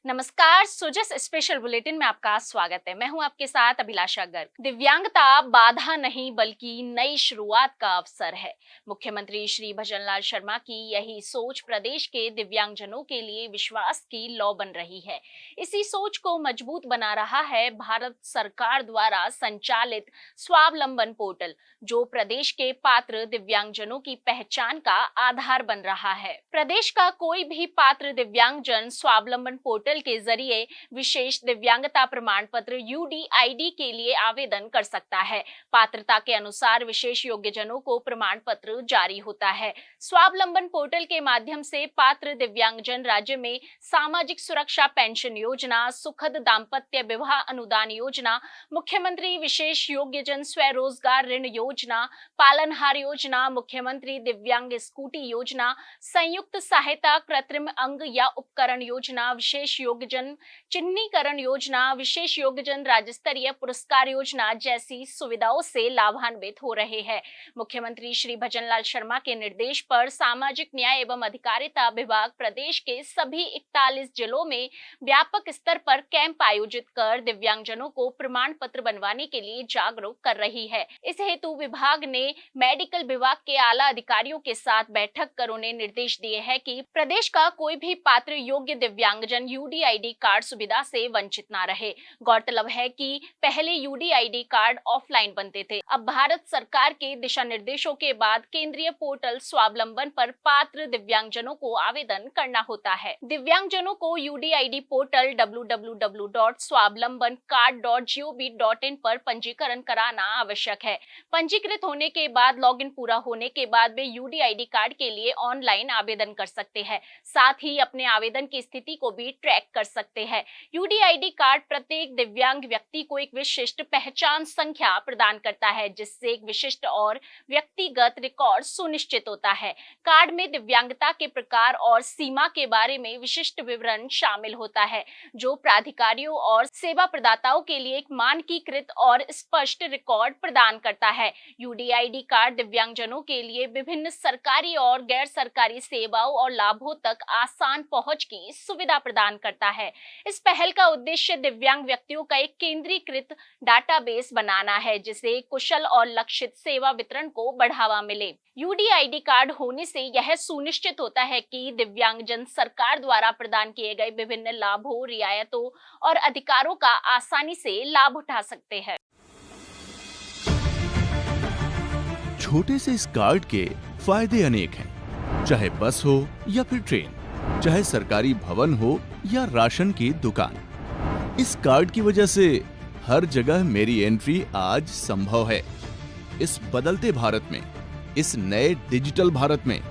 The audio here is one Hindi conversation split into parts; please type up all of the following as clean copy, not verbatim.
नमस्कार, सुजस स्पेशल बुलेटिन में आपका स्वागत है। मैं हूं आपके साथ अभिलाषा गर्ग। दिव्यांगता बाधा नहीं बल्कि नई शुरुआत का अवसर है। मुख्यमंत्री श्री भजनलाल शर्मा की यही सोच प्रदेश के दिव्यांगजनों के लिए विश्वास की लौ बन रही है। इसी सोच को मजबूत बना रहा है भारत सरकार द्वारा संचालित स्वावलंबन पोर्टल, जो प्रदेश के पात्र दिव्यांगजनों की पहचान का आधार बन रहा है। प्रदेश का कोई भी पात्र दिव्यांगजन स्वावलंबन पोर्टल के जरिए विशेष दिव्यांगता प्रमाण पत्र UDID के लिए आवेदन कर सकता है। पात्रता के अनुसार विशेष योग्यजनों को प्रमाण पत्र जारी होता है। स्वावलंबन पोर्टल के माध्यम से पात्र दिव्यांगजन राज्य में सामाजिक सुरक्षा पेंशन योजना, सुखद दाम्पत्य विवाह अनुदान योजना, मुख्यमंत्री विशेष योग्यजन स्वरोजगार ऋण योजना, पालनहार योजना, मुख्यमंत्री दिव्यांग स्कूटी योजना, संयुक्त सहायता कृत्रिम अंग या उपकरण योजना, विशेष योग्यजन चिन्हीकरण योजना, विशेष योग्यजन राज्य स्तरीय पुरस्कार योजना जैसी सुविधाओं से लाभान्वित हो रहे हैं। मुख्यमंत्री श्री भजनलाल शर्मा के निर्देश पर सामाजिक न्याय एवं अधिकारिता विभाग प्रदेश के सभी 41 जिलों में व्यापक स्तर पर कैंप आयोजित कर दिव्यांगजनों को प्रमाण पत्र बनवाने के लिए जागरूक कर रही है। इस हेतु विभाग ने मेडिकल विभाग के आला अधिकारियों के साथ बैठक कर उन्हें निर्देश दिए हैं कि प्रदेश का कोई भी पात्र योग्य दिव्यांगजन UDID कार्ड सुविधा से वंचित ना रहे। गौरतलब है कि पहले UDID कार्ड ऑफलाइन बनते थे। अब भारत सरकार के दिशा निर्देशों के बाद केंद्रीय पोर्टल स्वावलंबन पर पात्र दिव्यांगजनों को आवेदन करना होता है। दिव्यांगजनों को UDID पोर्टल www.swavlambancard.gov.in पर पंजीकरण कराना आवश्यक है। पंजीकृत होने के बाद लॉगिन पूरा होने के बाद वे UDID कार्ड के लिए ऑनलाइन आवेदन कर सकते हैं। साथ ही अपने आवेदन की स्थिति को भी ट्रैक कर सकते हैं। UDID कार्ड प्रत्येक दिव्यांग व्यक्ति को एक विशिष्ट पहचान संख्या प्रदान करता है, जिससे एक विशिष्ट और व्यक्तिगत रिकॉर्ड सुनिश्चित होता है। कार्ड में दिव्यांगता के प्रकार और सीमा के बारे में विशिष्ट विवरण शामिल होता है, जो प्राधिकारियों और सेवा प्रदाताओं के लिए एक मानकीकृत और स्पष्ट रिकॉर्ड प्रदान करता है। UDID कार्ड दिव्यांगजनों के लिए विभिन्न सरकारी और गैर सरकारी सेवाओं और लाभों तक आसान पहुंच की सुविधा प्रदान करता है। इस पहल का उद्देश्य दिव्यांग व्यक्तियों का एक केंद्रीकृत डाटाबेस बनाना है, जिससे कुशल और लक्षित सेवा वितरण को बढ़ावा मिले। UDID कार्ड होने से यह सुनिश्चित होता है कि दिव्यांगजन सरकार द्वारा प्रदान किए गए विभिन्न लाभों, रियायतों और अधिकारों का आसानी से लाभ उठा सकते हैं। छोटे से इस कार्ड के फायदे अनेक हैं, चाहे बस हो या फिर ट्रेन, चाहे सरकारी भवन हो या राशन की दुकान। इस कार्ड की वजह से हर जगह मेरी एंट्री आज संभव है। इस बदलते भारत में, इस नए डिजिटल भारत में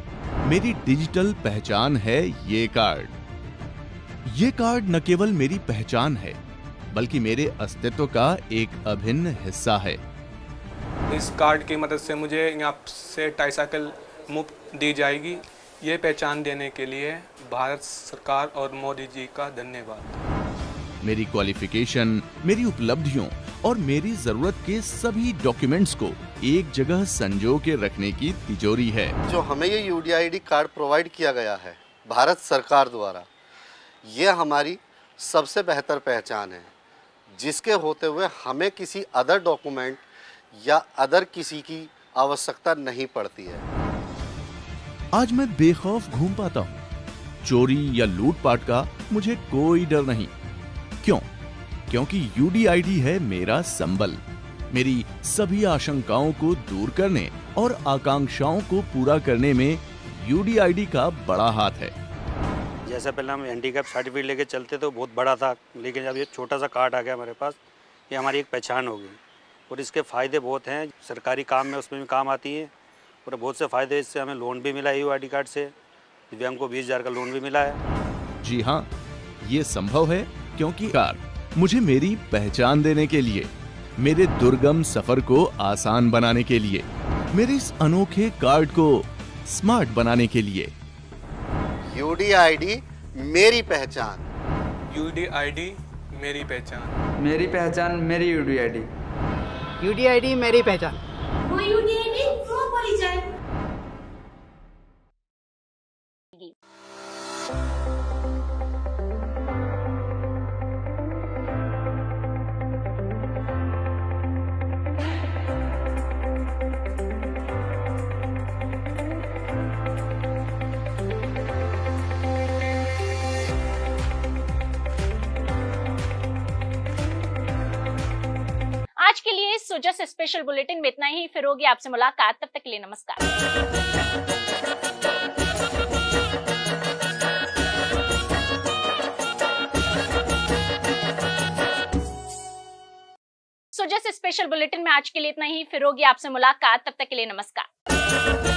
मेरी डिजिटल पहचान है ये कार्ड। ये कार्ड न केवल मेरी पहचान है, बल्कि मेरे अस्तित्व का एक अभिन्न हिस्सा है। इस कार्ड की मदद से मुझे यहाँ से ट्राईसाइकिल मुफ्त दी जाएगी। ये पहचान देने के लिए भारत सरकार और मोदी जी का धन्यवाद। मेरी क्वालिफिकेशन, मेरी उपलब्धियों और मेरी जरूरत के सभी डॉक्यूमेंट्स को एक जगह संजो के रखने की तिजोरी है। जो हमें ये UDID कार्ड प्रोवाइड किया गया है भारत सरकार द्वारा, ये हमारी सबसे बेहतर पहचान है, जिसके होते हुए हमें किसी अदर डॉक्यूमेंट या अदर किसी की आवश्यकता नहीं पड़ती है। आज मैं बेखौफ घूम पाता हूँ। चोरी या लूटपाट का मुझे कोई डर नहीं। क्यों? क्योंकि UDID है मेरा संबल, मेरी सभी आशंकाओं को दूर करने और आकांक्षाओं को पूरा करने में UDID का बड़ा हाथ है। जैसे पहले हम हैंडीकैप सर्टिफिकेट लेके चलते तो बहुत बड़ा था, लेकिन जब ये छोटा सा कार्ड आ गया हमारे पास, ये हमारी एक पहचान हो गई और इसके फ़ायदे बहुत हैं। सरकारी काम में उसमें भी काम आती है और बहुत से फ़ायदे। इससे हमें लोन भी मिला है UID कार्ड से, दिव्यांग को 20,000 का लोन भी मिला है। जी हाँ, ये संभव है क्योंकि कार्ड मुझे मेरी पहचान देने के लिए, मेरे दुर्गम सफर को आसान बनाने के लिए, मेरे इस अनोखे कार्ड को स्मार्ट बनाने के लिए। UDID मेरी पहचान। UDID मेरी पहचान। मेरी पहचान मेरी UDID। UDID मेरी पहचान। वो UDID क्यों बोली जाए? सो जस्ट स्पेशल बुलेटिन में इतना ही, फिर होगी आपसे मुलाकात, तब तक के लिए नमस्कार। सो जस्ट स्पेशल बुलेटिन में आज के लिए इतना ही, फिर होगी आपसे मुलाकात, तब तक के लिए नमस्कार।